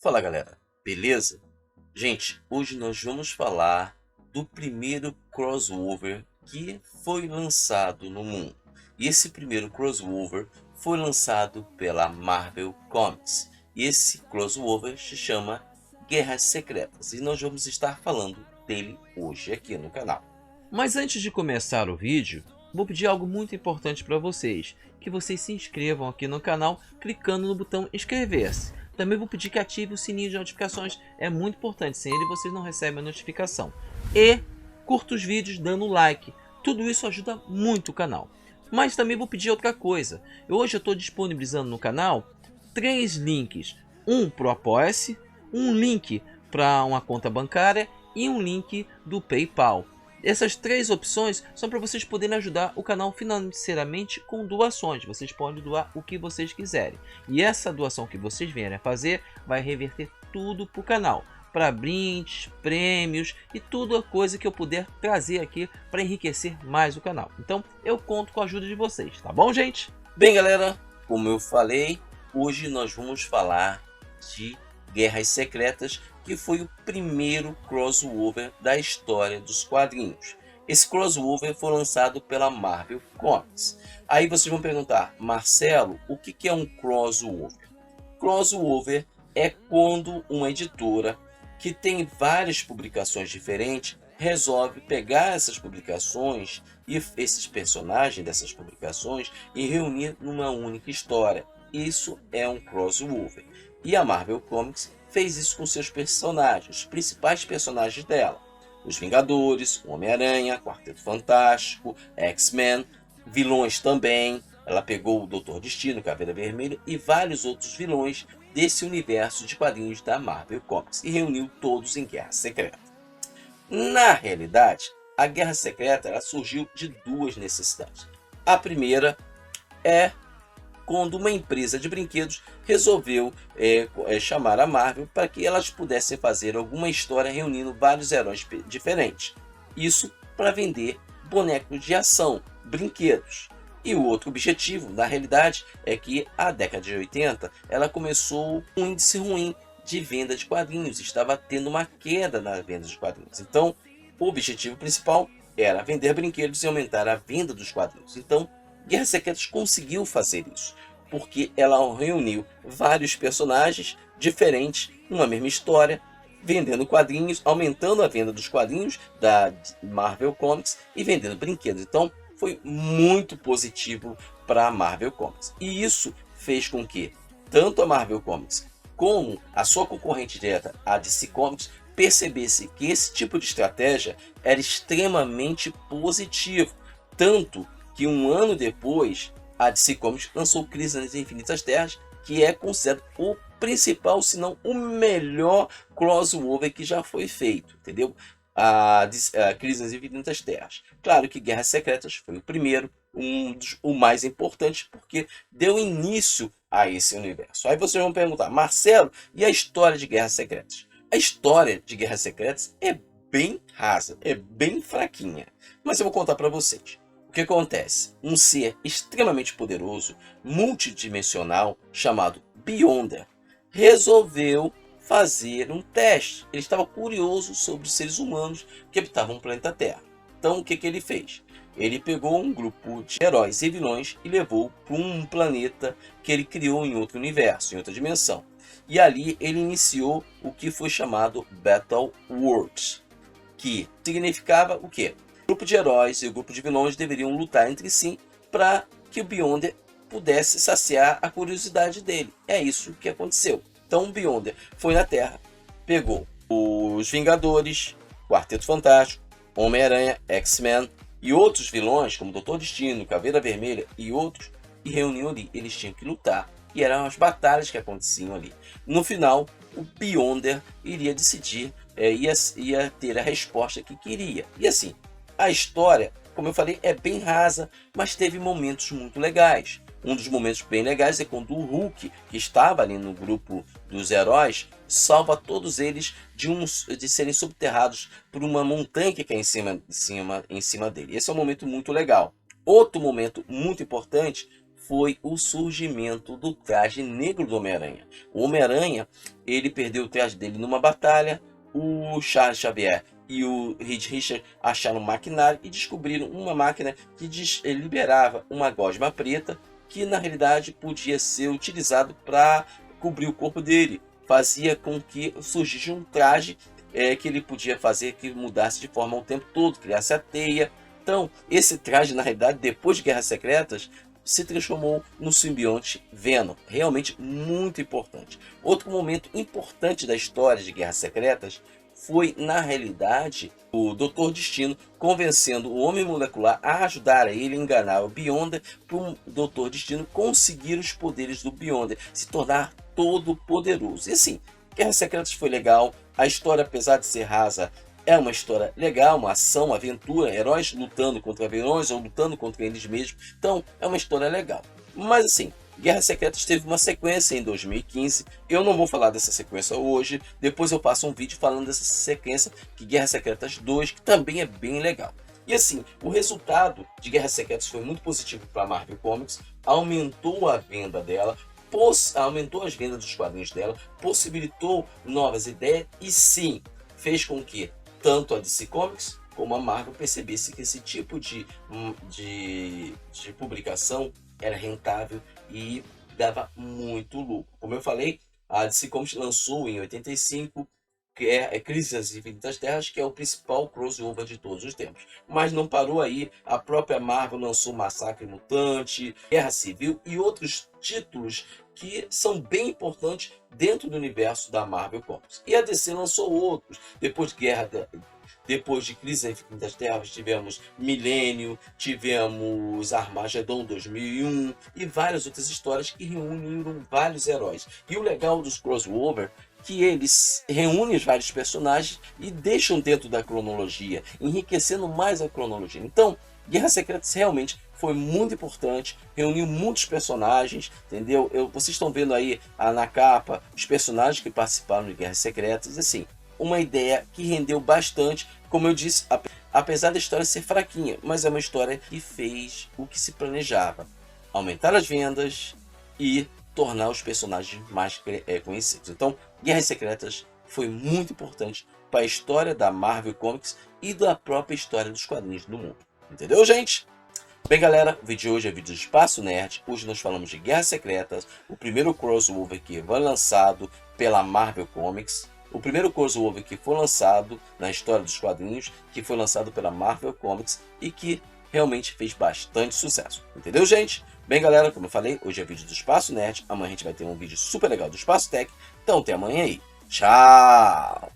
Fala galera, beleza? Gente, hoje nós vamos falar do primeiro crossover que foi lançado no mundo. E esse primeiro crossover foi lançado pela Marvel Comics. E esse crossover se chama Guerras Secretas e nós vamos estar falando dele hoje aqui no canal. Mas antes de começar o vídeo, vou pedir algo muito importante para vocês, que vocês se inscrevam aqui no canal clicando no botão inscrever-se. Também vou pedir que ative o sininho de notificações, é muito importante, sem ele vocês não recebem a notificação. E curta os vídeos dando like, tudo isso ajuda muito o canal. Mas também vou pedir outra coisa, hoje eu estou disponibilizando no canal 3 links, um para o Apoia-se, um link para uma conta bancária e um link do PayPal. Essas 3 opções são para vocês poderem ajudar o canal financeiramente com doações. Vocês podem doar o que vocês quiserem. E essa doação que vocês vierem a fazer vai reverter tudo para o canal. Para brindes, prêmios e tudo a coisa que eu puder trazer aqui para enriquecer mais o canal. Então eu conto com a ajuda de vocês, tá bom, gente? Bem galera, como eu falei, hoje nós vamos falar de Guerras Secretas, que foi o primeiro crossover da história dos quadrinhos. Esse crossover foi lançado pela Marvel Comics. Aí vocês vão perguntar, Marcelo, o que é um crossover? Crossover é quando uma editora que tem várias publicações diferentes resolve pegar essas publicações e esses personagens dessas publicações e reunir numa única história. Isso é um crossover. E a Marvel Comics fez isso com seus personagens, os principais personagens dela. Os Vingadores, o Homem-Aranha, Quarteto Fantástico, X-Men, vilões também. Ela pegou o Doutor Destino, Caveira Vermelha e vários outros vilões desse universo de quadrinhos da Marvel Comics e reuniu todos em Guerra Secreta. Na realidade, a Guerra Secreta ela surgiu de duas necessidades. A primeira é quando uma empresa de brinquedos resolveu chamar a Marvel para que elas pudessem fazer alguma história reunindo vários heróis diferentes. Isso para vender bonecos de ação, brinquedos. E o outro objetivo, na realidade, é que a década de 80 ela começou com um índice ruim de venda de quadrinhos, estava tendo uma queda na venda de quadrinhos. Então, o objetivo principal era vender brinquedos e aumentar a venda dos quadrinhos. Então, Guerra Secretas conseguiu fazer isso, porque ela reuniu vários personagens diferentes numa mesma história, vendendo quadrinhos, aumentando a venda dos quadrinhos da Marvel Comics e vendendo brinquedos. Então, foi muito positivo para a Marvel Comics. E isso fez com que tanto a Marvel Comics como a sua concorrente direta, a DC Comics, percebesse que esse tipo de estratégia era extremamente positivo. Tanto que um ano depois, a DC Comics lançou Crise nas Infinitas Terras, que é considerado o principal, se não o melhor crossover que já foi feito, entendeu? A Crise nas Infinitas Terras. Claro que Guerras Secretas foi o primeiro, o mais importante, porque deu início a esse universo. Aí vocês vão perguntar, Marcelo, e a história de Guerras Secretas? A história de Guerras Secretas é bem rasa, é bem fraquinha, mas eu vou contar para vocês. O que acontece? Um ser extremamente poderoso, multidimensional, chamado Beyonder, resolveu fazer um teste. Ele estava curioso sobre os seres humanos que habitavam o planeta Terra. Então o que ele fez? Ele pegou um grupo de heróis e vilões e levou para um planeta que ele criou em outro universo, em outra dimensão. E ali ele iniciou o que foi chamado Battle Worlds, que significava o quê? O grupo de heróis e o grupo de vilões deveriam lutar entre si para que o Beyonder pudesse saciar a curiosidade dele. É isso que aconteceu. Então o Beyonder foi na Terra, pegou os Vingadores, Quarteto Fantástico, Homem-Aranha, X-Men e outros vilões, como Doutor Destino, Caveira Vermelha e outros, e reuniu ali. Eles tinham que lutar. E eram as batalhas que aconteciam ali. No final, o Beyonder iria decidir, ia ter a resposta que queria. E assim, a história, como eu falei, é bem rasa, mas teve momentos muito legais. Um dos momentos bem legais é quando o Hulk, que estava ali no grupo dos heróis, salva todos eles de serem subterrados por uma montanha que cai em cima dele. Esse é um momento muito legal. Outro momento muito importante foi o surgimento do traje negro do Homem-Aranha. O Homem-Aranha, ele perdeu o traje dele numa batalha, o Charles Xavier e o Reed Richards acharam um maquinário e descobriram uma máquina que liberava uma gosma preta que na realidade podia ser utilizado para cobrir o corpo dele. Fazia com que surgisse um traje que ele podia fazer que mudasse de forma o tempo todo, criasse a teia. Então, esse traje, na realidade, depois de Guerras Secretas, se transformou no simbionte Venom. Realmente muito importante. Outro momento importante da história de Guerras Secretas foi, na realidade, o Doutor Destino convencendo o Homem Molecular a ajudar a ele a enganar o Beyonder para o Doutor Destino conseguir os poderes do Beyonder, se tornar todo poderoso. E assim, Guerras Secretas foi legal, a história, apesar de ser rasa, é uma história legal, uma ação, uma aventura, heróis lutando contra vilões ou lutando contra eles mesmos. Então, é uma história legal. Mas assim, Guerras Secretas teve uma sequência em 2015. Eu não vou falar dessa sequência hoje. Depois eu faço um vídeo falando dessa sequência, que Guerras Secretas 2, que também é bem legal. E assim, o resultado de Guerras Secretas foi muito positivo para a Marvel Comics. Aumentou a venda dela, aumentou as vendas dos quadrinhos dela, possibilitou novas ideias e sim, fez com que tanto a DC Comics como a Marvel percebesse que esse tipo de publicação era rentável e dava muito lucro. Como eu falei, a DC Comics lançou em 85 que é Crise das Infinitas Terras, que é o principal crossover de todos os tempos. Mas não parou aí, a própria Marvel lançou Massacre Mutante, Guerra Civil e outros títulos que são bem importantes dentro do universo da Marvel Comics. E a DC lançou outros, depois de Crise das Infinitas Terras, tivemos Milênio, tivemos Armagedon 2001 e várias outras histórias que reuniram vários heróis. E o legal dos crossover que eles reúnem os vários personagens e deixam dentro da cronologia, enriquecendo mais a cronologia. Então, Guerras Secretas realmente foi muito importante, reuniu muitos personagens, entendeu? Vocês estão vendo aí na capa os personagens que participaram de Guerras Secretas, assim, uma ideia que rendeu bastante, como eu disse, apesar da história ser fraquinha, mas é uma história que fez o que se planejava, aumentar as vendas e tornar os personagens mais conhecidos. Então, Guerras Secretas foi muito importante para a história da Marvel Comics e da própria história dos quadrinhos do mundo. Entendeu, gente? Bem, galera, o vídeo de hoje é vídeo do Espaço Nerd. Hoje nós falamos de Guerras Secretas, o primeiro crossover que foi lançado pela Marvel Comics, o primeiro crossover que foi lançado na história dos quadrinhos, que foi lançado pela Marvel Comics e que realmente fez bastante sucesso. Entendeu, gente? Bem, galera, como eu falei, hoje é vídeo do Espaço Nerd. Amanhã a gente vai ter um vídeo super legal do Espaço Tech. Então, até amanhã aí. Tchau!